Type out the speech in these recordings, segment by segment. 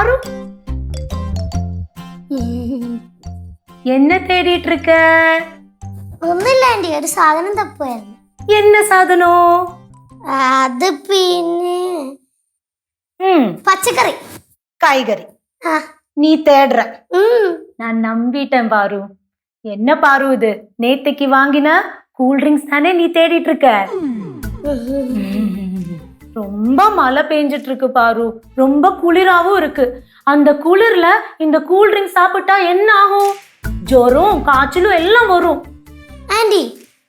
பாரு என்ன தேடிட்டு இருக்க? ഒന്നുമില്ല ആന്റി, ഒരു സാധനം തപ്പുമായിരുന്നു. என்ன சாதனம்? അത് പിന്നെ പച്ചക്കറി காய்கறி. ആ, நீ தேடுற, ഉം. நான் நம்பிட்டேன் பாரு. என்ன பாரு இது, நேத்தைக்கு வாங்கின கூல் ட்ரிங்க்ஸ் தானே நீ தேடிட்டு இருக்க? ரொம்ப மழை பெஞ்சிட்டு இருக்கு பாரு, ரொம்ப குளிராவும் இருக்கு. அந்த குளிர்ல இந்த கூல் ட்ரிங்க்ஸ் சாப்பிட்டா என்ன ஆகும்? ஜுரம் காய்ச்சலும் எல்லாம் வரும். ആന്റി,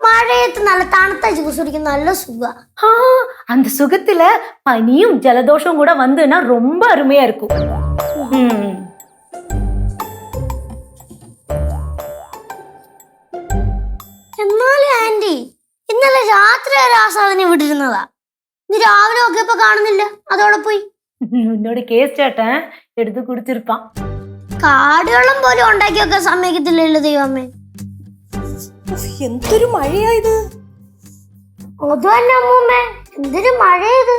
മഴയത്ത് നല്ല തണുത്ത ജ്യൂസ് കുടിക്കുന്ന നല്ല സുഖ. ஆ, அந்த சுகத்துல பனியும் ஜலதோஷம் கூட வந்துன்னா ரொம்ப அருமையா இருக்கும். എന്നാലും ആന്റി, ഇന്നലെ രാത്രി വരെ ആ സാധനം വിട്ടിരുന്നതാ. ഇന്ന് രാവിലെ നോക്കിയപ്പോ കാണുന്നില്ല, അതോടെ പോയി. உன்னோட கேஸ் சேட்டன் எடுத்து குடிச்சிருப்பான். കാടുവെള്ളം പോലും ഉണ്ടാക്കി വെക്കാൻ സമ്മതിക്കത്തില്ലല്ലോ ദൈവമേ. എന്തൊരു മഴയാ ഇത്. അതുതന്നെ അമ്മൂമ്മേ, എന്തൊരു മഴയത്.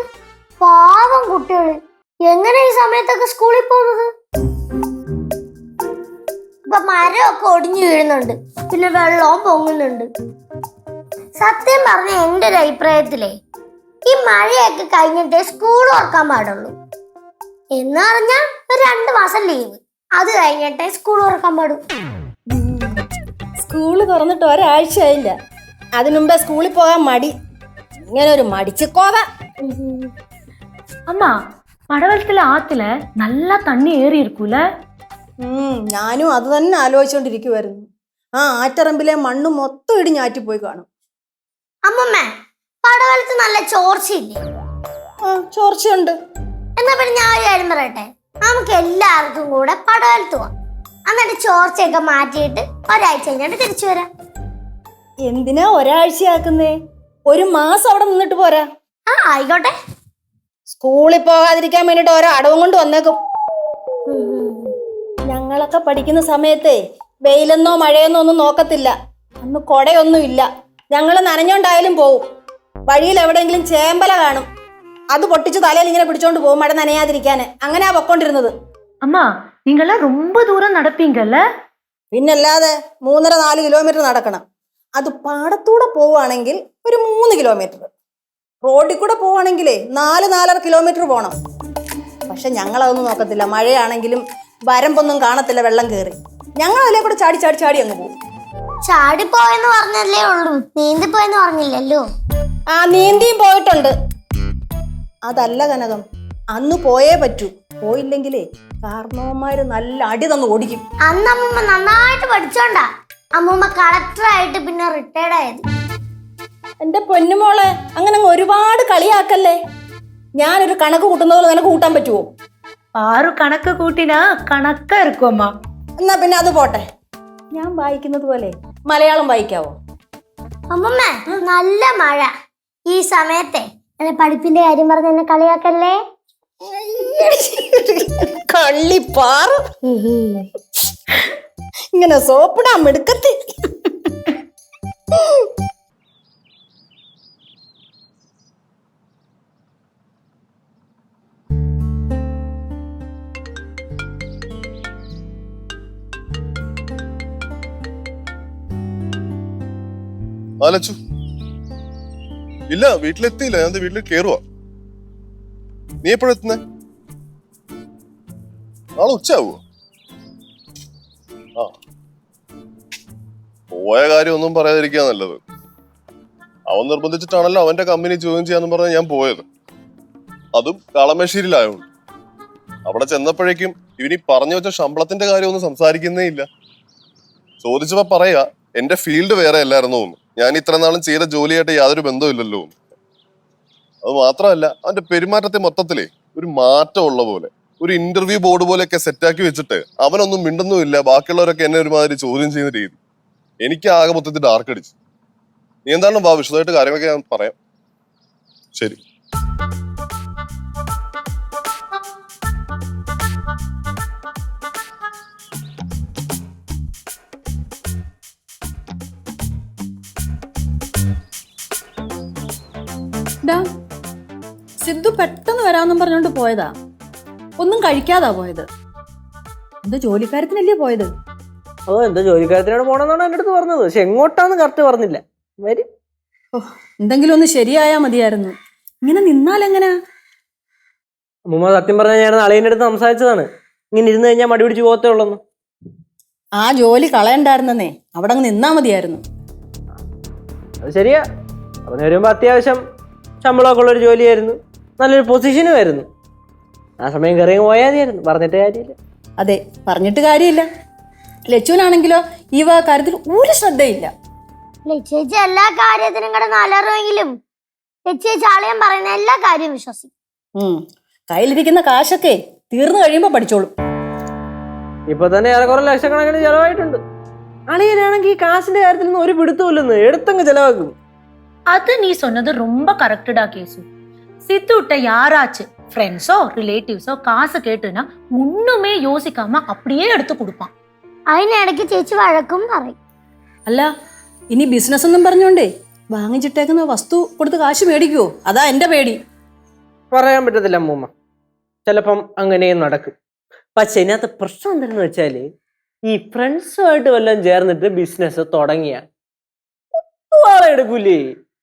പാവം കുട്ടികള് എങ്ങനെ ഈ സമയത്തൊക്കെ സ്കൂളിൽ പോകുന്നത്? ഇപ്പൊ മരമൊക്കെ ഒടിഞ്ഞു വീഴുന്നുണ്ട്, പിന്നെ വെള്ളവും പൊങ്ങുന്നുണ്ട്. സത്യം പറഞ്ഞ എന്റെ ഒരു അഭിപ്രായത്തിലേ ഈ മഴയൊക്കെ കഴിഞ്ഞിട്ടേ സ്കൂൾ തുറക്കാൻ പാടുള്ളൂ. എന്ന് പറഞ്ഞാൽ ഒരു 2 മാസം ലീവ്, അത് കഴിഞ്ഞിട്ടേ സ്കൂൾ തുറക്കാൻ പാടും. സ്കൂള് തുറന്നിട്ട് ഒരാഴ്ചയായില്ല, അതിനുമ്പേ സ്കൂളിൽ പോകാൻ മടി. ഇങ്ങനെ ഒരു മടിച്ചിക്കോവ. அம்மா, மடவளத்துல ஆத்துல நல்லா தண்ணி ஏறி இருக்குல்ல? ഞാനും അത് തന്നെ ആലോചിച്ചോണ്ടിരിക്കുവായിരുന്നു. ആ ആറ്ററമ്പിലെ മണ്ണ് മൊത്തം ഇടിഞ്ഞാറ്റിപ്പോയി കാണും. അമ്മമ്മേ, പടവലത്ത് നല്ല ചോർച്ചയില്ലേ? ചോർച്ചയുണ്ട്. എന്നാ പിന്നെ ഞാൻ ഒരു കാര്യം പറയട്ടെ, നമുക്ക് എല്ലാവർക്കും കൂടെ പടവലത്ത് പോവാം. എന്നിട്ട് ചോർച്ചയൊക്കെ മാറ്റിയിട്ട് ഒരാഴ്ച കഴിഞ്ഞിട്ട് തിരിച്ചു വരാം. എന്തിനാ ഒരാഴ്ചയാക്കുന്നേ? ഒരു മാസം അവിടെ നിന്നിട്ട് പോരാ. ആ ആയിക്കോട്ടെ. സ്കൂളിൽ പോകാതിരിക്കാൻ വേണ്ടിട്ട് ഓരോ അടവും കൊണ്ട് വന്നേക്കും. ഞങ്ങളൊക്കെ പഠിക്കുന്ന സമയത്തേ വെയിലെന്നോ മഴയെന്നോ ഒന്നും നോക്കത്തില്ല. അന്ന് കൊടയൊന്നും ഇല്ല. ഞങ്ങൾ നനഞ്ഞോണ്ടായാലും പോവും. വഴിയിൽ എവിടെയെങ്കിലും ചേമ്പല കാണും, അത് പൊട്ടിച്ച് തലയിൽ ഇങ്ങനെ പിടിച്ചോണ്ട് പോകും മഴ നനയാതിരിക്കാന്. അങ്ങനെയാ പൊക്കോണ്ടിരുന്നത്. அம்மா, நீங்கெல்லாம் ரொம்ப தூரம் நடப்பீங்கல்ல? പിന്നല്ലാതെ 3.5-4 കിലോമീറ്റർ നടക്കണം. അത് പാടത്തൂടെ പോവുകയാണെങ്കിൽ ഒരു 3 കിലോമീറ്റർ, റോഡിൽ കൂടെ പോവുകയാണെങ്കിലേ 4-4.5 കിലോമീറ്റർ പോകണം. പക്ഷെ ഞങ്ങളതൊന്നും നോക്കത്തില്ല. മഴയാണെങ്കിലും വരമ്പൊന്നും കാണത്തില്ല, വെള്ളം കയറി. ഞങ്ങൾ അതിലെ കൂടെ ചാടി ചാടി ചാടി അങ്ങ് പോകും. ചാടിപ്പോയെന്ന് പറഞ്ഞല്ലേ ഉള്ളൂ, നീന്തിപ്പോയെന്ന് പറഞ്ഞില്ലല്ലോ. ആ, നീന്തിയും പോയിട്ടുണ്ട്. അതല്ല കനകം, അന്ന് പോയേ പറ്റൂ. പോയില്ലെങ്കിലേ കാരണവന്മാര് നല്ല അടി തന്ന് ഓടിക്കും. അന്ന് അമ്മൂമ്മ നന്നായിട്ട് പഠിച്ചോണ്ടാ അമ്മൂമ്മ കളക്ടറായിട്ട് പിന്നെ റിട്ടയർഡ് ആയത്. എന്റെ പൊന്നുമോളെ, അങ്ങനെ അങ്ങ് ഒരുപാട് കളിയാക്കല്ലേ. ഞാനൊരു കണക്ക് കൂട്ടുന്നത് പോലെ നിനക്ക് കൂട്ടാൻ പറ്റുമോ? பாரு கணக்கு கூட்டினா கணக்கா இருக்கும் அம்மா. എന്നാ പിന്നെ അത് പോട്ടെ. ഞാൻ വായിക്കുന്നത് പോലെ മലയാളം വായിക്കാവോ? അമ്മൂമ്മ, നല്ല മഴ ഈ സമയത്തെ എന്നെ പഠിപ്പിന്റെ കാര്യം പറഞ്ഞ് എന്നെ കളിയാക്കല്ലേ. കള്ളിപ്പാറു, ഇങ്ങനെ സോപ്പിടാൻ മിടുക്കത്തി. ആലച്ചു ഇല്ല, വീട്ടിലെത്തിയില്ല. ഞാൻ വീട്ടിൽ കേറുവാ. നീ എപ്പോഴെത്തുന്നേ? നാളെ ഉച്ചയാവോ? ആ, പോയ കാര്യം ഒന്നും പറയാതിരിക്കാ നല്ലത്. അവൻ നിർബന്ധിച്ചിട്ടാണല്ലോ അവന്റെ കമ്പനി ജോയിൻ ചെയ്യാന്ന് പറഞ്ഞ ഞാൻ പോയത്. അതും കളമശ്ശേരിയിലായോണ്ട്. അവിടെ ചെന്നപ്പോഴേക്കും ഇവനീ പറഞ്ഞു വെച്ച ശമ്പളത്തിന്റെ കാര്യം ഒന്നും സംസാരിക്കുന്നേ ഇല്ല. ചോദിച്ചപ്പോ പറയാ എന്റെ ഫീൽഡ് വേറെ അല്ലായിരുന്നു. ഞാൻ ഇത്ര നാളും ചെയ്ത ജോലിയായിട്ട് യാതൊരു ബന്ധമില്ലല്ലോ. അത് മാത്രമല്ല, അവന്റെ പെരുമാറ്റത്തെ മൊത്തത്തിലേ ഒരു മാറ്റം ഉള്ള പോലെ, ഒരു ഇന്റർവ്യൂ ബോർഡ് പോലെയൊക്കെ സെറ്റാക്കി വെച്ചിട്ട് അവനൊന്നും മിണ്ടുന്നുമില്ല. ബാക്കിയുള്ളവരൊക്കെ എന്നെ ഒരുമാതിരി ചോദ്യം ചെയ്യുന്ന രീതി എനിക്ക് ആകെ മൊത്തത്തിൽ ഡാർക്ക് അടിച്ചു. നീ എന്താണ് വാ, വിശദമായിട്ട് കാര്യങ്ങളൊക്കെ ഞാൻ പറയാം. ശരി. സിദ്ധു പെട്ടെന്ന് വരാമെന്നും പറഞ്ഞോണ്ട് പോയതാ. ഒന്നും കഴിക്കാതാ പോയത്. എന്തോ ജോലിക്കാരത്തിനല്ലേ പോയത്? ഓ എന്തോ ജോലിക്കാരത്തിനോട് പോണെന്നാണ് എൻ്റെ അടുത്ത് പറഞ്ഞത്. പക്ഷെ എങ്ങോട്ടാന്ന് കറക്റ്റ് പറഞ്ഞില്ല. വരും. ഓ, എന്തെങ്കിലും ഒന്ന് ശരിയായാ മതിയായിരുന്നു. ഇങ്ങനെ നിന്നാലെങ്ങനാ? അമ്മൂമ്മ സത്യം പറഞ്ഞാൽ ഞാൻ അളിയൻ്റെ അടുത്ത് സംസാരിച്ചതാണ്. ഇങ്ങനെ ഇരുന്ന് കഴിഞ്ഞാൽ മടി പിടിച്ച് പോകത്തേ ഉള്ളൂ. ആ ജോലി കളയണ്ടായിരുന്നേ, അവിടെ അങ്ങ് നിന്നാ മതിയായിരുന്നു. അത് ശരിയാ. അവന് വരുമ്പോൾ അത്യാവശ്യം ശമ്പളമൊക്കെ ഉള്ളൊരു ജോലിയായിരുന്നു, നല്ലൊരു പൊസിഷനും ആയിരുന്നു. ആ സമയം കയറി പോയാൽ മതിയായിരുന്നു. പറഞ്ഞിട്ട് കാര്യമില്ല. അതെ, പറഞ്ഞിട്ട് കാര്യമില്ല. ലച്ചുവിനാണെങ്കിലോ ഈ കാര്യത്തിൽ ഒരു ശ്രദ്ധയില്ല. ലച്ചേച്ചി എല്ലാ കാര്യത്തിനും കൂടെ നല്ലറിവെങ്കിലും ലച്ചേച്ചി അളിയൻ പറയുന്ന എല്ലാ കാര്യവും വിശ്വസിക്കും. കയ്യിലിരിക്കുന്ന കാശൊക്കെ തീർന്നു കഴിയുമ്പോ പഠിച്ചോളും. ഇപ്പൊ തന്നെ ഏറെക്കുറെ ലക്ഷക്കണക്കിന് ചെലവായിട്ടുണ്ട്. അളിയനാണെങ്കിൽ ഈ കാശിന്റെ കാര്യത്തിൽ നിന്ന് ഒരു പിടുത്തമില്ലെന്ന് എടുത്തങ്ങ് ചെലവാക്കും. அது நீ சொன்னது ரொம்ப கரெக்டடா கேசு. சித்துட்ட யாராச்சும் ஃப்ரெண்ட்ஸோ ரிலேட்டிவ்ஸோ காசு கேட்டுனா ஒண்ணுமே யோசிக்காம அப்படியே எடுத்து கொடுப்பான். അതിനിടയ്ക്ക് ചേച്ചി വഴക്കും പറയും. അല്ല, ഇനി ബിസിനസ് എന്നും പറഞ്ഞോണ്ടേ വാങ്ങിച്ചിട്ടേക്കുന്ന വസ്തു കൊടുത്ത് കാശ് മേടിക്കുവോ? അതാ എന്റെ പേടി. പറയാൻ പറ്റത്തില്ല അമ്മൂമ്മ, ചിലപ്പം അങ്ങനെയും നടക്കും. പക്ഷെ ഇതിനകത്ത് പ്രശ്നം എന്താണെന്ന് വെച്ചാല് ഈ ഫ്രണ്ട്സുമായിട്ട് വല്ലതും ചേർന്നിട്ട് ബിസിനസ് തുടങ്ങിയ ആളെ എടുക്കൂലേ.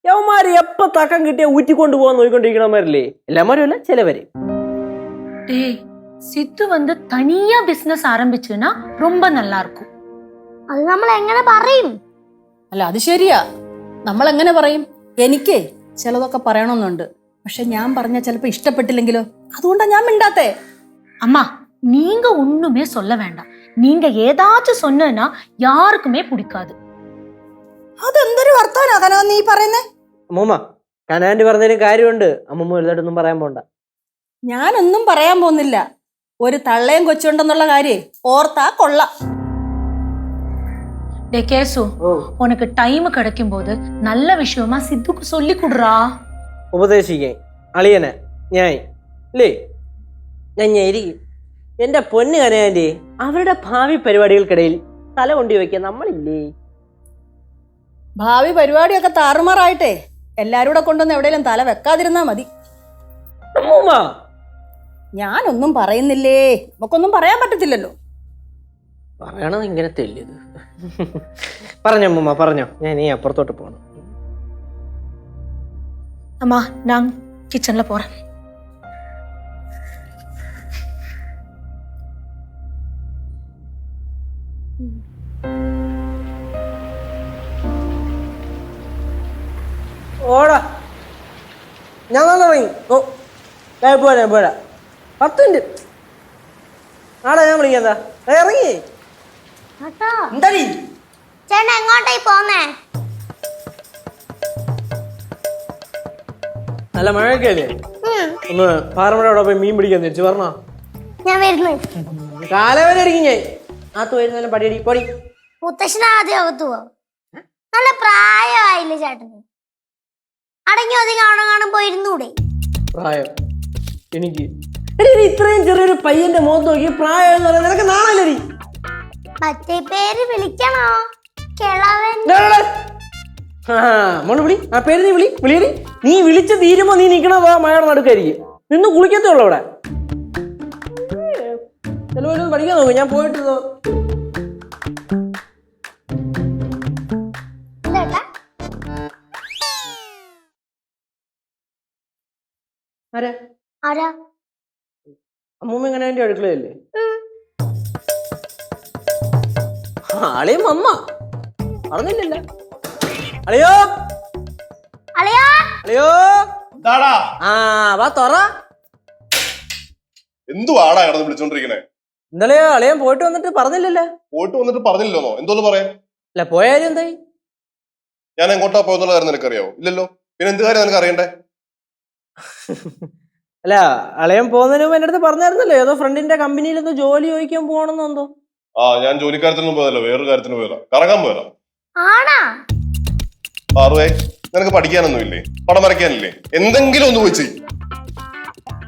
യവന്മാര് എപ്പ തക്കം കിട്ടിയ ഊറ്റിക്കൊണ്ട് പോകാൻ നോക്കിക്കൊണ്ടിരിക്കണമാരില്ലേ. എല്ലാമാരും അല്ല, ചിലവര്. டேய், சித்து வந்து தனியா பிசினஸ் ஆரம்பிச்சுன்னா ரொம்ப நல்லா இருக்கும். അത് നമ്മൾ എങ്ങനെ പറയും? അല്ല, അത് ശരിയാ. നമ്മൾ എങ്ങനെ പറയും? എനിക്ക് ചിലതൊക്കെ പറയണമെന്നുണ്ട്. പക്ഷെ ഞാൻ പറഞ്ഞാൽ ചിലപ്പോ ഇഷ്ടപ്പെട്ടില്ലെങ്കിലോ? അതുകൊണ്ടാ ഞാൻ മിണ്ടാത്തേ. அம்மா, நீங்க ஒண்ணுமே சொல்ல வேண்டாம். நீங்க ஏதாச்சும் சொன்னா யாருக்குமே பிடிக்காது. അതെന്തൊരു വർത്താനാ നീ പറയുന്നേ? അമ്മൂമ്മ, കനാൻഡ് പറഞ്ഞതിന് കാര്യമുണ്ട്. അമ്മൂമ്മ വലുതായിട്ടൊന്നും പറയാൻ പോണ്ട. ഞാനൊന്നും പറയാൻ പോകുന്നില്ല. ഒരു തള്ളയും കൊച്ചുണ്ടെന്നുള്ള കാര്യേ ഓർത്താ കൊള്ളാം. டே கேசு, உனக்கு டைம் கிடைக்கும் போது நல்ல விஷயமா சித்துக்கு சொல்லி கொடுறா. ഉപദേശിക്കാൻ അളിയനെ ഞാൻ അല്ലേ, ഞാൻ ഇരിക്കും. എന്റെ പൊന്ന് കനാൻഡ്, അവരുടെ ഭാവി പരിപാടികൾക്കിടയിൽ തല കൊണ്ടി വയ്ക്കാൻ നമ്മളില്ലേ? ഭാവി പരിപാടിയൊക്കെ താറുമാറായിട്ടെ എല്ലാരും കൂടെ കൊണ്ടുവന്ന് എവിടെയെങ്കിലും തല വെക്കാതിരുന്നാ മതി. അമ്മൂമ്മ, ഞാനൊന്നും പറയുന്നില്ലേ. നമുക്കൊന്നും പറയാൻ പറ്റത്തില്ലല്ലോ. പറയണത് ഇങ്ങനെ തെല്ലിയത്. പറഞ്ഞോ അമ്മൂമ്മ, പറഞ്ഞോ. ഞാൻ ഈ അപ്പുറത്തോട്ട് പോകണം. அம்மா, நான் கிச்சன்ல போறேன். ഓടാ, ഞാൻ തുടങ്ങി. ഓ, പോരാ 10 മിനിറ്റ്. ആടാ, ഞാൻ വിളിക്കാ. ഇറങ്ങി. കേട്ടോ? എന്താടി ചേട്ടൻ എങ്ങോട്ടായി പോന്നേ? നല്ല മഴയൊക്കെ അല്ലേ? ഒന്ന് പാറമഴയോടെ പോയി മീൻ പിടിക്കാൻ തിരിച്ചു പറഞ്ഞോ. ഞാൻ വരുന്നു. കാലവരെ അടിക്കും ഞാൻ. ആത്ത് വരുന്നാലും പടിയടി പൊടി. മുത്തശ്ശന് ആദ്യം അകത്ത് പോവാം. നല്ല പ്രായമായില്ലേ ചേട്ടന്? അടങ്ങി ഒതുങ്ങി കാണാൻ പോയിരുന്നൂടെ? പ്രായം എനിക്ക് ഇത്രയും ചെറിയൊരു പയ്യന്റെ മുഖത്ത് നോക്കി പ്രായം എന്ന് പറയുന്നത് നിനക്ക് നാണല്ലേടി? മറ്റേ പേര് വിളിക്കണോ? കിളവൻ. മോള് വിളി, ആ പേര് നീ വിളിയടി. നീ വിളിച്ച് തീരുമ്പോ നീ നിക്കണ മഴയുടെ നടുക്കായിരിക്കും. നിന്ന് കുളിക്കത്തേ ഉള്ളു അവിടെ. ചിലവരൊന്നും പഠിക്കാൻ നോക്കും. ഞാൻ പോയിട്ട് എന്താ? ആരാ? ആരാ? അമ്മൂമ്മ ഇങ്ങനെ എന്റെ അടുക്കളയല്ലേ? ആളെയും അമ്മ പറഞ്ഞില്ലല്ലോ. അളിയോ അളിയാ, അളിയോ, ആ വാ തുറ. എന്തുവാടാ കിടന്ന് വിളിച്ചോണ്ടിരിക്കണേ? ഇന്നലെ അളിയൻ പോയിട്ട് വന്നിട്ട് പറഞ്ഞില്ലല്ലോ. പോയിട്ട് വന്നിട്ട് പറഞ്ഞില്ലല്ലോ. എന്തോന്ന് പറയാൻ? അല്ല, പോയ കാര്യം എന്തായി? ഞാൻ എങ്ങോട്ടാ പോയെന്നുള്ള കാര്യം നിനക്കറിയാവോ? ഇല്ലല്ലോ. പിന്നെ എന്ത് കാര്യം നിനക്ക് അറിയണ്ടേ? അല്ല, അളിയൻ പോകുന്നതിന് മുമ്പ് എന്റെ അടുത്ത് പറഞ്ഞായിരുന്നല്ലോ, ഏതോ ഫ്രണ്ടിന്റെ കമ്പനിയിൽ എന്തോ ജോലി ചോദിക്കാൻ പോകണമെന്നോ എന്തോ. ആ, ഞാൻ ജോലിക്കാര്യത്തിനൊന്നും പോയതല്ലോ, വേറൊരു കാര്യത്തിന് പോയതാ. കറങ്ങാൻ പോയതാ. ആണാ? പാറുവേ, നിനക്ക് പഠിക്കാനൊന്നും ഇല്ലേ? പടം വരയ്ക്കാനില്ലേ? എന്തെങ്കിലും ഒന്ന് പോയി ചെയ്യും.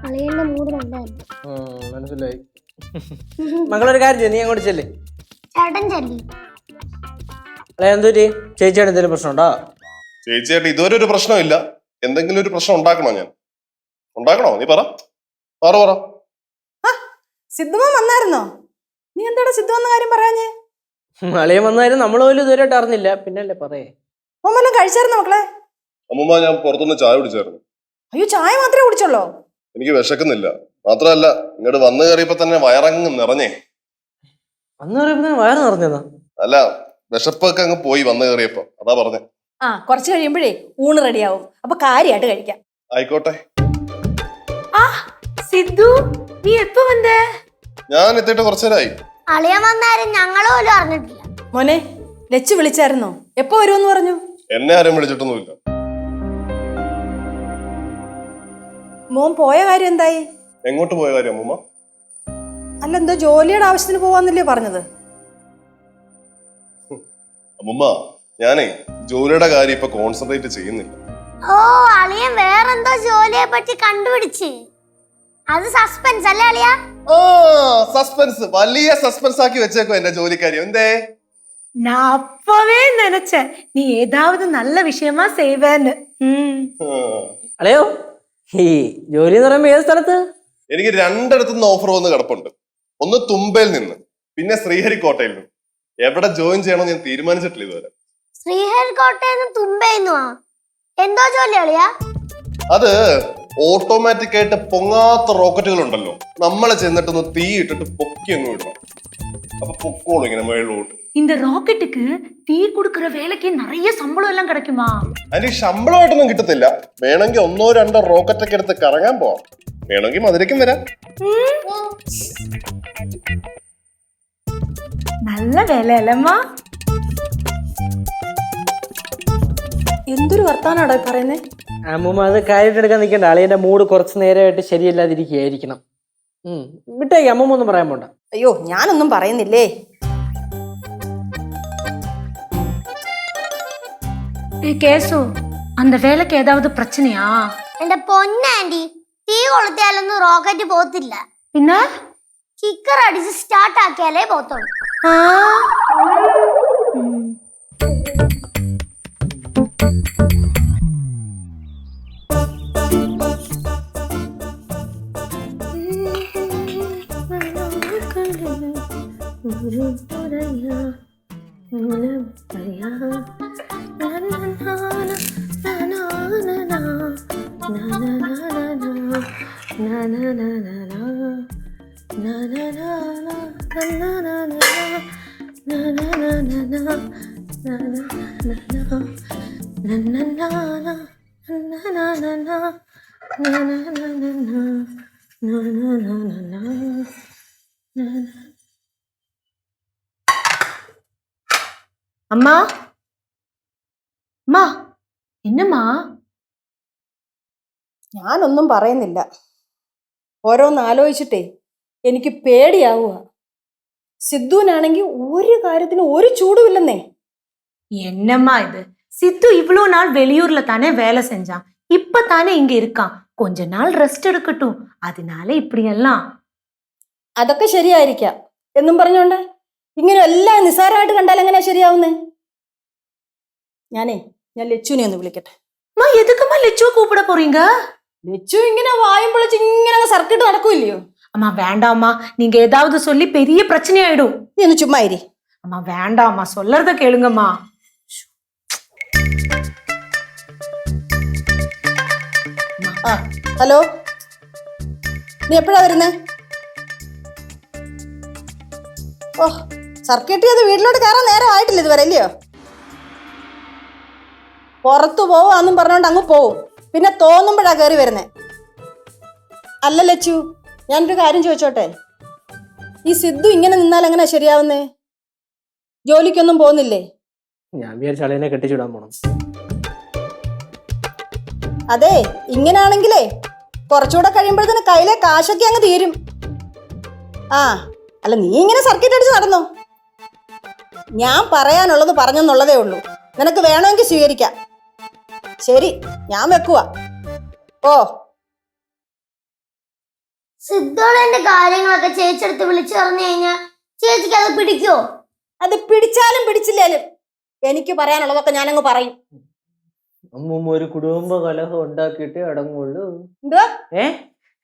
അളിയന്റെ മൂഡ് നല്ലതല്ല. മനസ്സിലായി. മകളൊരു കാര്യം ചെയ്യും, നീ അങ്ങോട്ട് ചെല്ലേ. ചേട്ടൻ ചെല്ലി. അല്ലെ എന്തോ ചേച്ചിയാണ് എന്തെങ്കിലും പ്രശ്നമുണ്ടോ? ചേച്ചിയായിട്ട് ഇതുവരെ ഒരു പ്രശ്നമില്ല. എന്തെങ്കിലും ഒരു പ്രശ്നം ഉണ്ടാക്കണോ? ഞാൻ ഉണ്ടാക്കണോ? നീ പറ. സിദ്ധുമോൻ വന്നായിരുന്നോ? നീ എന്താടാ സിദ്ധു എന്ന കാര്യം പറയാഞ്ഞേ? അളിയൻ വന്നാലും നമ്മൾ പോലും ഇതുവരെയായിട്ട് അറിഞ്ഞില്ല, പിന്നല്ലേ പറയേ. മോൻ വല്ലതും കഴിച്ചായിരുന്നോ മക്കളെ? അമ്മൂമ്മ, ഞാൻ പുറത്തുനിന്ന് ചായ കുടിച്ചായിരുന്നു. അയ്യോ, ചായ മാത്രമേ കുടിച്ചുള്ളോ? എനിക്ക് വിശക്കുന്നില്ല. മാത്രമല്ല, ഇങ്ങോട്ട് വന്നു കയറിയപ്പോ തന്നെ വയറങ്ങ് നിറഞ്ഞേ. അന്ന് പറയുമ്പോ വയറ് നിറഞ്ഞതാ? അല്ല, വിശപ്പൊക്കെ അങ്ങ് പോയി വന്നു കയറിയപ്പോ, അതാ പറഞ്ഞേ. ആ, കുറച്ച് കഴിയുമ്പോഴേ ഊണ് റെഡിയാവും. അപ്പൊ കാര്യമായിട്ട് കഴിക്കാം. ആയിക്കോട്ടെ. ആ സിദ്ധു, നീ എപ്പോ വന്നേ? ഞാൻ എത്തിയിട്ട് കുറച്ചു നേരമായി. അളിയൻ വന്നാലും ഞങ്ങള് പോലും അറിഞ്ഞിട്ടില്ല. മോനെ, ലച്ചു വിളിച്ചായിരുന്നോ? എപ്പോ വരുമെന്ന് പറഞ്ഞു? എന്നെ ആരും വിളിച്ചിട്ടൊന്നുമില്ല. മോൻ പോയ കാര്യം എന്തായി? എങ്ങോട്ട് പോയ കാര്യം അമ്മൂമ്മ? അല്ല, എന്തോ ജോലിയുടെ ആവശ്യത്തിന് പോവാന്നല്ലേ പറഞ്ഞത്? അമ്മൂമ്മ, ഞാനേ ജോലിയുടെ കാര്യം ഇപ്പൊ കോൺസെൻട്രേറ്റ് ചെയ്യുന്നില്ല. ഓ, അളിയൻ വേറെന്തോ ജോലിയെ പറ്റി കണ്ടുപിടിച്ച്. അത് സസ്പെൻസ് അല്ലേ അളിയ? ഓ, സസ്പെൻസ്, വലിയ സസ്പെൻസ് ആക്കി വെച്ചേക്കോ എന്റെ ജോലിക്കാര്യം. എന്തേ? நான் அப்பவே நினைச்சேன் நீ ஏதாவது நல்ல விஷயமா செய்வேன்னு. അളയോ, ഈ ജോലി എന്ന് പറയുമ്പോ ഏത് സ്ഥലത്ത്? എനിക്ക് രണ്ടിടത്തുനിന്ന് ഓഫർ വന്ന് കിടപ്പുണ്ട്. ഒന്ന് തുമ്പയിൽ നിന്ന്, പിന്നെ ശ്രീഹരിക്കോട്ടയിൽ നിന്ന്. എവിടെ ജോയിൻ ചെയ്യണമെന്ന് ഞാൻ തീരുമാനിച്ചിട്ടില്ല ഇതുവരെ. ശ്രീഹരിക്കോട്ടയിൽ നിന്ന് തുമ്പയുന്നുവാ? എന്തോ ജോലി അളിയ? അത് ഓട്ടോമാറ്റിക് ആയിട്ട് പൊങ്ങാത്ത റോക്കറ്റുകൾ ഉണ്ടല്ലോ, നമ്മളെ ചെന്നിട്ടൊന്ന് തീ ഇട്ടിട്ട് പൊക്കി അങ്ങ് വിടണം. അപ്പൊ പൊക്കോളൂ ഇങ്ങനെ മേളിലോട്ട്. இந்த ராக்கெட்டுக்கு தீ கொடுக்கற வேலைக்கு நிறைய சம்பளம் எல்லாம் கிடைக்குமா? അതിന് ശമ്പളമായിട്ടൊന്നും കിട്ടത്തില്ല. വേണമെങ്കിൽ 1-2 റോക്കറ്റ് ഒക്കെ എടുത്ത് കറങ്ങാൻ പോവാം. വേണമെങ്കിൽ മധുരയ്ക്കും വരാം. நல்ல வேலை இல்லம்மா. എന്തൊരു വർത്താനാടാ പറയുന്നേ? അമ്മൂമ്മ അത് കാര്യമായിട്ട് എടുക്കാൻ നിൽക്കണ്ട. അളിയന്റെ മൂഡ് കുറച്ച് നേരമായിട്ട് ശരിയല്ലാതിരിക്കുകയായിരിക്കണം. വിട്ടേക്ക്, അമ്മൂമ്മ ഒന്നും പറയാൻ പോണ്ട. അയ്യോ, ഞാനൊന്നും പറയുന്നില്ലേ. கேசு, அந்த வேலைக்கு ஏதாவது பிரச்சனையா? എന്റെ പൊന്നാൻറ്റി, തീ കൊളുത്തിയാലൊന്നും റോക്കറ്റ് പോത്തില്ല. பின்ன കിക്കർ അടിച്ച് സ്റ്റാർട്ട് ആക്കിയാലേ പോത്തുള്ളൂ. ஆ அம்மா, அம்மா, என்னம்மா? ഞാനൊന്നും പറയുന്നില്ല. ഓരോന്ന് ആലോചിച്ചിട്ടേ എനിക്ക് പേടിയാവുക. സിദ്ധുവിനാണെങ്കിൽ ഒരു കാര്യത്തിന് ഒരു ചൂടുമില്ലെന്നേ. என்னம்மா இது? சித்து இவ்வளோ நாள் வெளியூர்ல தானே வேலை செஞ்சான், இப்ப தானே இங்க இருக்கான். கொஞ்ச நாள் ரெஸ்ட் எடுக்கட்டும், அதனால இப்படி எல்லாம். അതൊക്കെ ശരിയായിരിക്കാം എന്നും പറഞ്ഞോണ്ട് ഇങ്ങനെ എല്ലാം നിസ്സാരമായിട്ട് കണ്ടാൽ എങ്ങനെയാ ശരിയാവുന്നേ? ഞാൻ ലച്ചുവിനെ ഒന്ന് വിളിക്കട്ടെ. அம்மா, எதுக்கும்மா லெச்சுவை கூப்பிட போறீங்க? ലച്ചു ഇങ്ങനെ വായും പൊളിച്ച് ഇങ്ങനെ സർക്കിട്ട് നടക്കൂല്ലയോ? அம்மா வேண்டாம்மா, நீங்க ஏதாவது சொல்லி பெரிய பிரச்சனை ஆயிடும். നീ ഒന്ന് ചുമ്മാ ഇരി. அம்மா வேண்டாம்மா, சொல்லறத கேளுங்கம்மா. ആ, ഹലോ, നീ എപ്പോഴാ വരുന്നേ? ഓ, സർക്കിട്ട് ചെയ്ത് വീട്ടിലോട്ട് കയറാൻ നേരം ആയിട്ടില്ല ഇതുവരെ, അല്ലയോ? പുറത്തു പോവാന്നും പറഞ്ഞോണ്ട് അങ്ങ് പോവും, പിന്നെ തോന്നുമ്പോഴാ കയറി വരുന്നേ. അല്ല ലച്ചു, ഞാനൊരു കാര്യം ചോദിച്ചോട്ടെ? ഈ സിദ്ധു ഇങ്ങനെ നിന്നാൽ എങ്ങനെയാ ശരിയാവുന്നേ? ജോലിക്കൊന്നും പോകുന്നില്ലേ? ഞാൻ വിചാരിച്ച അളിയനെ കെട്ടിച്ചുവിടാൻ പോണം. അതെ, ഇങ്ങനാണെങ്കിലേ കുറച്ചുകൂടെ കഴിയുമ്പോഴത്തേന് കയ്യിലെ കാശൊക്കെ അങ്ങ് തീരും. ആ, അല്ല, നീ ഇങ്ങനെ സർക്കിട്ട് അടിച്ച് നടന്നോ? ഞാൻ പറയാനുള്ളത് പറഞ്ഞെന്നുള്ളതേ ഉള്ളൂ. നിനക്ക് വേണമെങ്കിൽ സ്വീകരിക്കാം. ശരി, ഞാൻ വെക്കുവാ. ഓ, സിദ്ധോളന്റെ കാര്യങ്ങളൊക്കെ ചേച്ചിയെടുത്ത് വിളിച്ചു പറഞ്ഞു കഴിഞ്ഞാ ചേച്ചിക്ക് അത് പിടിക്കോ? അത് പിടിച്ചാലും പിടിച്ചില്ലാലും എനിക്ക് പറയാനുള്ളതൊക്കെ ഞാനങ്ങ് പറയും. അമ്മൂമ്മ ഒരു കുടുംബ കലഹം ഉണ്ടാക്കിയിട്ട് അടങ്ങുള്ളൂ. എന്തുവാ?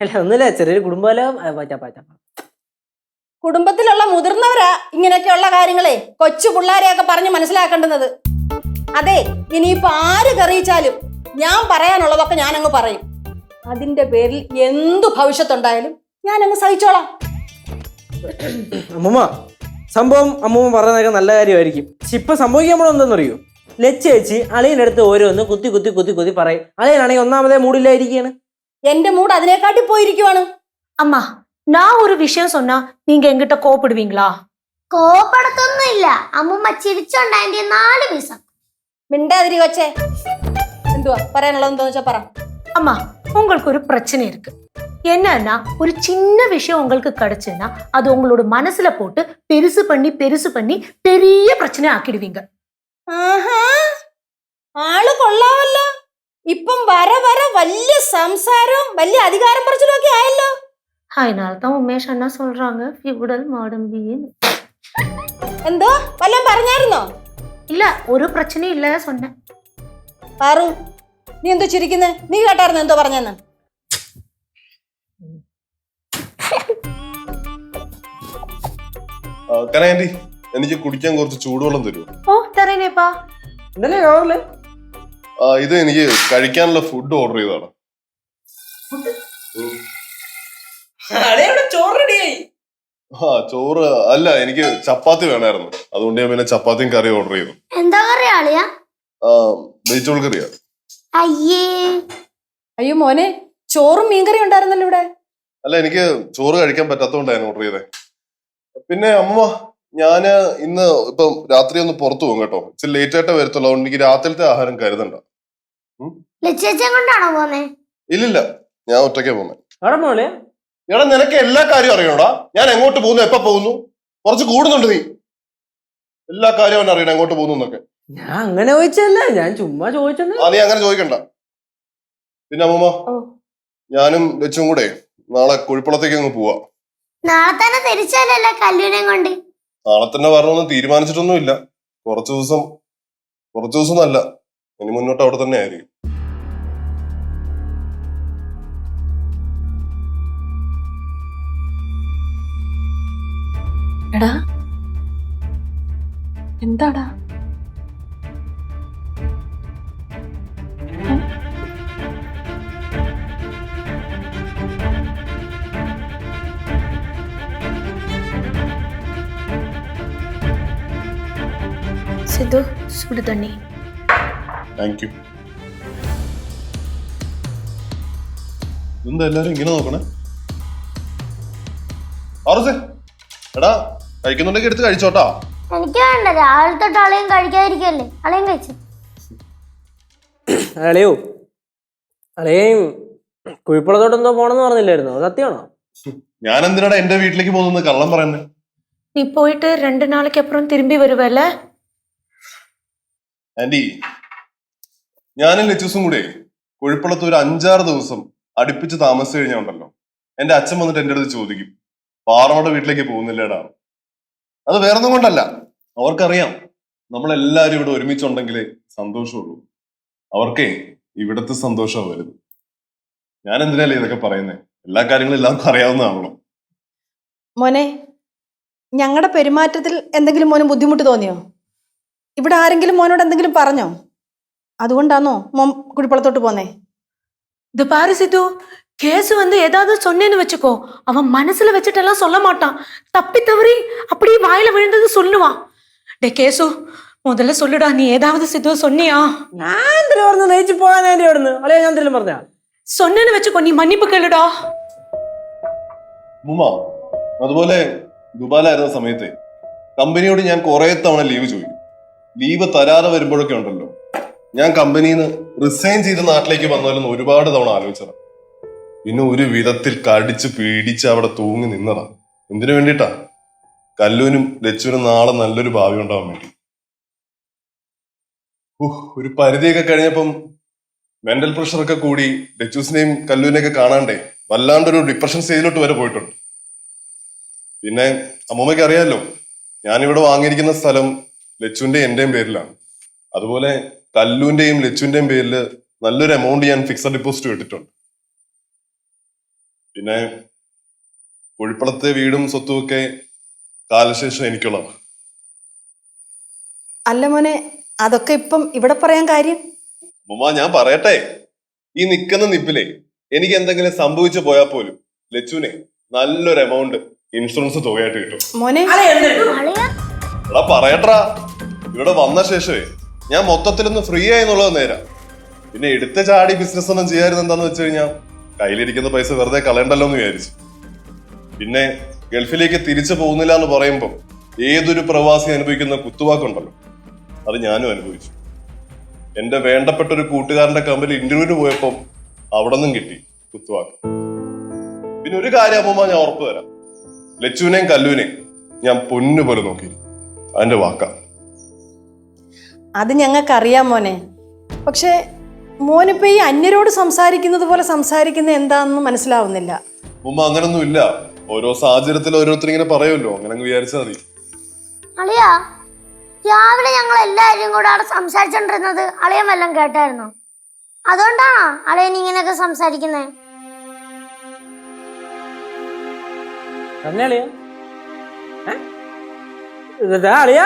അല്ല ഒന്നുമില്ല, ചെറിയൊരു കുടുംബകലഹം. കുടുംബത്തിലുള്ള മുതിർന്നവരാ ഇങ്ങനെയൊക്കെയുള്ള കാര്യങ്ങളെ കൊച്ചു പിള്ളേരെയൊക്കെ പറഞ്ഞ് മനസ്സിലാക്കേണ്ടുന്നത്. അതെ, ഇനിയിപ്പോ ആര് കറിയിച്ചാലും ഞാൻ പറയാനുള്ളതൊക്കെ ഞാനങ്ങ് പറയും. അതിന്റെ പേരിൽ എന്തു ഭവിഷ്യത്തുണ്ടായാലും ഞാനങ്ങ് സഹിച്ചോളാം. അമ്മൂമ്മ, സംഭവം അമ്മൂമ്മ പറയുന്നതൊക്കെ നല്ല കാര്യമായിരിക്കും. പക്ഷെ ഇപ്പൊ സംഭവിക്കാൻ പോണ എന്താണെന്നറിയോ? ലച്ചേച്ചി അളിയൻ്റെ അടുത്ത് ഓരോന്ന് കുത്തി കുത്തി കുത്തി കുത്തി പറയും. അളിയനാണെങ്കിൽ ഒന്നാമതേ മൂടില്ലായിരിക്കുകയാണ്. എന്റെ മൂഡ് അതിനെക്കാട്ടി പോയിരിക്കുവാണ്. அம்மா நான் ஒரு விஷயம் சொன்னா நீங்க என்கிட்ட கோபப்படுவீங்களா? കോപ്പടത്തൊന്നും ഇല്ല. അമ്മൂമ്മ ചിരിച്ചോണ്ടതിന്റെ 4 പീസ. മിണ്ടാതിരി കൊച്ചേ. എന്തുവാ പറയാനുള്ളത്? എന്താന്ന് വെച്ചാ പറ. அம்மா உங்களுக்கு ஒரு பிரச்சனை இருக்கு. என்னன்னா ஒரு சின்ன விஷயம் உங்களுக்கு கிடைச்சுன்னா அது உங்களோட மனசுல போட்டு பெருசு பண்ணி பெரிய பிரச்சனை ஆக்கிடுவீங்க. ആഹാ, ആള് കൊള്ളാമല്ലോ. ഇപ്പം വര വലിയ സംസാരവും വലിയ അധികാരം പറച്ചിലും ഒക്കെ ആയല്ലോ. அதனால தான் உமேஷ் அண்ணா சொல்றாங்க ஃபியூடல் மாடம்பின்னு. എന്തോ വല്ലതും പറഞ്ഞായിരുന്നോ? இல்ல ஒரு பிரச்சனையும் இல்ல சொன்னேன். പാറു, നീ എന്തോ ചിരിക്കുന്നേ? നീ കേട്ടായിരുന്നു എന്തോ പറഞ്ഞെന്ന്? കനകാന്റി, എനിക്ക് കുടിക്കാൻ കുറച്ച് ചൂടുവെള്ളം തരുമോ? ஓ தரேனேப்பா. ഇന്നലെ രാവിലെ ഇത് എനിക്ക് കഴിക്കാനുള്ള ഫുഡ് ഓർഡർ ചെയ്തതാണ്. ചോറ് റെഡിയായി. ചോറ് അല്ല, എനിക്ക് ചപ്പാത്തി വേണമായിരുന്നു. അതുകൊണ്ട് ഞാൻ പിന്നെ ചപ്പാത്തിയും കറി ഓർഡർ ചെയ്തു. എന്താ കറി ആളിയാ? നെയ്ച്ചോൾ കറിയാ. അയ്യേ, അയ്യോ മോനെ, ചോറും മീൻകറി ഉണ്ടായിരുന്നല്ലോ ഇവിടെ. അല്ല, എനിക്ക് ചോറ് കഴിക്കാൻ പറ്റാത്തതുകൊണ്ടാണ് ഞാൻ ഓർഡർ ചെയ്തേ. പിന്നെ അമ്മ, ഞാന് ഇന്ന് ഇപ്പം രാത്രി ഒന്ന് പുറത്തു പോകും കേട്ടോ. ഇച്ചിരി ലേറ്റ് ആയിട്ടേ വരത്തുള്ളൂ. അതുകൊണ്ട് എനിക്ക് രാത്രിയിലത്തെ ആഹാരം കരുതണ്ട. ലച്ചേച്ചൻ കൊണ്ടാണോ പോന്നെ? ഇല്ലില്ല, ഞാൻ ഒറ്റയ്ക്കാ പോകുന്നത്. അവിടെ മോളെ, എടാ, നിനക്ക് എല്ലാ കാര്യവും അറിയണോടാ. ഞാൻ എങ്ങോട്ട് പോകുന്നു, എപ്പോ പോകുന്നു? കുറച്ച് കൂടുന്നുണ്ട് നീ. എല്ലാ കാര്യവും അറിയണം, എങ്ങോട്ട് പോകുന്നു എന്നൊക്കെ. ഞാൻ അങ്ങനെ ചോദിച്ചല്ല, ഞാൻ ചുമ്മാ ചോദിച്ചത്. നീ അങ്ങനെ ചോദിക്കണ്ട. പിന്നെ അമ്മൂമ്മ, ഞാനും ലച്ചും കൂടെ നാളെ കുഴിപ്പുളത്തേക്ക് അങ്ങ് പോവാ. നാളെ തന്നെ തിരിച്ചാലല്ലേ കല്ലൂനെ കൊണ്ട്? നാളെ തന്നെ വരണമെന്ന് തീരുമാനിച്ചിട്ടൊന്നും ഇല്ല. കുറച്ചു ദിവസം നല്ല, ഇനി മുന്നോട്ട് അവിടെ തന്നെ ആയിരിക്കും. എടാ, എന്താടാ? சித்து சுடு தண்ணி. Thank you. എന്താ എല്ലാരും ഇങ്ങനെ നോക്കണേ? ആറുസേ, എടാ, കഴിക്കുന്നുണ്ടെങ്കിൽ എടുത്ത് കഴിച്ചോട്ടാ. എനിക്ക് വേണ്ട. രാവിലെ തൊട്ട് അളയും കഴിക്കാതിരിക്കല്ലേ. അളയും കഴിച്ചു. അളയോ, അളയും കുഴിപ്പുളത്തോട്ടെന്തോ പോണെന്ന് പറഞ്ഞില്ലായിരുന്നോ? സത്യമാണോ? ഞാൻ എന്തിനാടാ എന്റെ വീട്ടിലേക്ക് പോകുന്നത് കള്ളം പറയുന്നേ? நீ போயிட்டு 2 நாளைக்கு அப்புறம் திரும்பி வருவல? ആന്റി, ഞാനും ലച്ചൂസും കൂടെ കുഴിപ്പുളത്ത് ഒരു 5-6 ദിവസം അടുപ്പിച്ച് താമസിച്ചു കഴിഞ്ഞാൽ ഉണ്ടല്ലോ, എന്റെ അച്ഛൻ വന്നിട്ട് എന്റെ അടുത്ത് ചോദിക്കും, പാറമ്മയുടെ വീട്ടിലേക്ക് പോകുന്നില്ലേടാ. അത് വേറൊന്നും കൊണ്ടല്ല, അവർക്കറിയാം നമ്മളെല്ലാരും ഇവിടെ ഒരുമിച്ചുണ്ടെങ്കിലേ സന്തോഷമുള്ളൂ. അവർക്കേ ഇവിടുത്തെ സന്തോഷമാണ് വരുന്നത്. ഞാൻ എന്തിനല്ലേ ഇതൊക്കെ പറയുന്നേ? എല്ലാ കാര്യങ്ങളും എല്ലാവർക്കും അറിയാവുന്നതാണല്ലോ. മോനെ, ഞങ്ങളുടെ പെരുമാറ്റത്തിൽ എന്തെങ്കിലും മോന് ബുദ്ധിമുട്ട് തോന്നിയോ? ഇവിടെ ആരെങ്കിലും മോനോട് എന്തെങ്കിലും പറഞ്ഞോ? അതുകൊണ്ടാണോ മോൻ കുഴിപ്പുളത്തോട്ട് പോന്നേ? இது பாரு சித்து, கேசு வந்து ஏதாவது சொன்னேன்னு வச்சுக்கோ, அவன் மனசுல வச்சுட்டெல்லாம் சொல்ல மாட்டான். தப்பி தவறி அப்படியே வாயில விழுந்தது சொல்லுவான். டே கேசு, முதல்ல சொல்லுடா, நீ ஏதாவது சித்து சொன்னியா? ഞാൻ എന്തിനു പറഞ്ഞു നയിച്ചു പോകാൻ ആന്റി അവിടുന്ന്? അളയോ, ഞാൻ എന്തെങ്കിലും പറഞ്ഞ? சொன்னேன்னு வச்சுக்கோ, நீ மன்னிப்பு கேளுடா. മുമ്മ, അതുപോലെ ദുബായിലായിരുന്ന സമയത്ത് കമ്പനിയോട് ഞാൻ കുറെ തവണ ലീവ് ചോദിക്കും. ലീവ് തരാതെ വരുമ്പോഴൊക്കെ ഉണ്ടല്ലോ, ഞാൻ കമ്പനിയിൽ നിന്ന് റിസൈൻ ചെയ്ത് നാട്ടിലേക്ക് വന്നാലും ഒരുപാട് തവണ ആലോചിച്ചതാണ്. പിന്നെ ഒരു വിധത്തിൽ കടിച്ച് പീഡിച്ച് അവിടെ തൂങ്ങി നിന്നതാ. എന്തിനു വേണ്ടിയിട്ടാ? കല്ലൂനും ലച്ചുവിനും നാളെ നല്ലൊരു ഭാവി ഉണ്ടാവാൻ വേണ്ടി. ഒരു പരിധിയൊക്കെ കഴിഞ്ഞപ്പം മെന്റൽ പ്രഷറൊക്കെ കൂടി ലച്ചൂസിനെയും കല്ലൂരിനെയൊക്കെ കാണാണ്ടേ വല്ലാണ്ടൊരു ഡിപ്രഷൻ സ്റ്റേജിലോട്ട് വരെ പോയിട്ടുണ്ട്. പിന്നെ അമ്മൂമ്മയ്ക്ക് അറിയാമല്ലോ, ഞാനിവിടെ വാങ്ങിയിരിക്കുന്ന സ്ഥലം ലച്ചുവിന്റെയും എന്റെയും പേരിലാണ്. അതുപോലെ കല്ലൂന്റെയും ലച്ചുവിന്റെയും പേരിൽ നല്ലൊരു എമൗണ്ട് ഞാൻ ഫിക്സഡ് ഡെപ്പോസിറ്റ് ഇട്ടിട്ടുണ്ട്. പിന്നെ കുഴിപ്പളത്തെ വീടും സ്വത്തും ഒക്കെ കാലശേഷം എനിക്കുള്ളതാണ്. അല്ല മോനെ, അതൊക്കെ ഇപ്പം ഇവിടെ പറയാൻ കാര്യം? അമ്മൂമ്മ ഞാൻ പറയട്ടെ, ഈ നിൽക്കുന്ന നിപ്പിലേ എനിക്ക് എന്തെങ്കിലും സംഭവിച്ചു പോയാൽ പോലും ലച്ചുവിനെ നല്ലൊരു എമൗണ്ട് ഇൻഷുറൻസ് തുകയായിട്ട് കിട്ടും. മോനെ അളിയാ എടാ പറയട്ടാ, ഇവിടെ വന്ന ശേഷമേ ഞാൻ മൊത്തത്തിലൊന്ന് ഫ്രീ ആയി എന്നുള്ളത് നേരാ. പിന്നെ എടുത്ത ചാടി ബിസിനസ് ഒന്നും ചെയ്യാറുണ്ട്. എന്താന്ന് വെച്ച് കഴിഞ്ഞാൽ കയ്യിലിരിക്കുന്ന പൈസ വെറുതെ കളയണ്ടല്ലോ എന്ന് വിചാരിച്ചു. പിന്നെ ഗൾഫിലേക്ക് തിരിച്ചു പോകുന്നില്ല എന്ന് പറയുമ്പോൾ ഏതൊരു പ്രവാസി അനുഭവിക്കുന്ന കുത്തുവാക്കുണ്ടല്ലോ, അത് ഞാനും അനുഭവിച്ചു. എന്റെ വേണ്ടപ്പെട്ട ഒരു കൂട്ടുകാരന്റെ കമ്പനി ഇന്റർവ്യൂവിന് പോയപ്പോൾ അവിടെ നിന്നും കിട്ടി കുത്തുവാക്ക്. പിന്നെ ഒരു കാര്യം അമ്മൂമ്മ ഞാൻ ഉറപ്പ് തരാം, ലച്ചുവിനെയും കല്ലുവിനെയും ഞാൻ പൊന്നു പോലെ നോക്കി. അതിന്റെ വാക്കാ. അത് ഞങ്ങൾക്കറിയാം മോനെ. പക്ഷെ മോനിപ്പോ ഈ അന്യരോട് സംസാരിക്കുന്നത് പോലെ സംസാരിക്കുന്നത് എന്താണെന്ന് മനസ്സിലാവുന്നില്ല. ഉമ്മ അങ്ങനൊന്നും ഇല്ല. ഓരോ സാഹചര്യത്തിൽ ഓരോരുത്തർ ഇങ്ങനെ പറയുമല്ലോ, അങ്ങനെ വിചാരിച്ചാൽ മതി. അളിയാ, രാവിലെ ഞങ്ങൾ എല്ലാവരും കൂടെ അവിടെ സംസാരിച്ചോണ്ടിരുന്നത് അളിയൻ വല്ലതും കേട്ടായിരുന്നോ? അതുകൊണ്ടാണോ അളിയൻ ഇങ്ങനെയൊക്കെ സംസാരിക്കുന്നത്? തന്നെ അളിയാ? അളിയാ,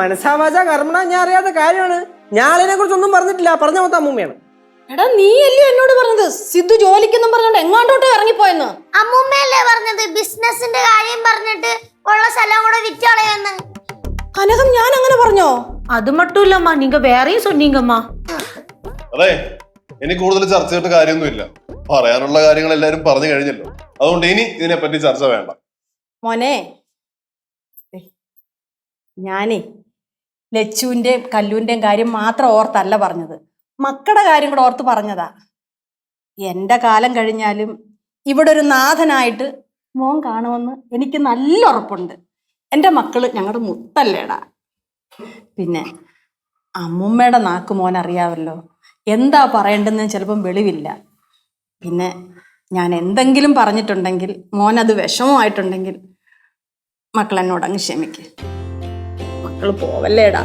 മനസ്സാവാച കർമ്മണ ഞാൻ അറിയാത്ത കാര്യമാണ്. ഞാൻ അളിയനെ കുറിച്ചൊന്നും പറഞ്ഞിട്ടില്ല. പറഞ്ഞ മൊത്തം അമ്മൂമ്മയാണ്. എടാ നീ അല്ലേ എന്നോട് പറഞ്ഞത് സിദ്ധു ജോലിക്കെന്നും പറഞ്ഞോണ്ട് എങ്ങോട്ടോട്ട് ഇറങ്ങിപ്പോയെന്ന്? അമ്മൂമ്മയല്ലേ പറഞ്ഞത് ബിസിനസിന്റെ കാര്യം പറഞ്ഞിട്ട് ഉള്ള സ്ഥലം കൂടെ വിറ്റളയെന്ന്? കനകം, ഞാൻ അങ്ങനെ പറഞ്ഞോ? அது மட்டும் இல்லம்மா, நீங்க வேறையும் சொன்னீங்கம்மா. അതെ, ഇനി കൂടുതൽ ചർച്ച ചെയ്തിട്ട് കാര്യമൊന്നുമില്ല. പറയാനുള്ള കാര്യങ്ങൾ എല്ലാരും പറഞ്ഞു കഴിഞ്ഞല്ലോ. അതുകൊണ്ട് ഇനി ഇതിനെപ്പറ്റി ചർച്ച വേണ്ട. മോനെ, ഞാനേ ലച്ചുവിൻ്റെയും കല്ലുവിൻ്റെയും കാര്യം മാത്രം ഓർത്തല്ല പറഞ്ഞത്, മക്കളുടെ കാര്യം കൂടെ ഓർത്ത് പറഞ്ഞതാ. എൻ്റെ കാലം കഴിഞ്ഞാലും ഇവിടെ ഒരു നാഥനായിട്ട് മോൻ കാണുമെന്ന് എനിക്ക് നല്ല ഉറപ്പുണ്ട്. എൻ്റെ മക്കള് ഞങ്ങളുടെ മുത്തല്ലേടാ. പിന്നെ അമ്മുമ്മയുടെ നാക്ക് മോൻ അറിയാമല്ലോ, എന്താ പറയേണ്ടതെന്ന് ചിലപ്പം വെളിവില്ല. പിന്നെ ഞാൻ എന്തെങ്കിലും പറഞ്ഞിട്ടുണ്ടെങ്കിൽ മോനത് വിഷമമായിട്ടുണ്ടെങ്കിൽ മക്കൾ എന്നോട് അങ്ങ് ക്ഷമിക്ക്. മക്കൾ പോവല്ലേടാ.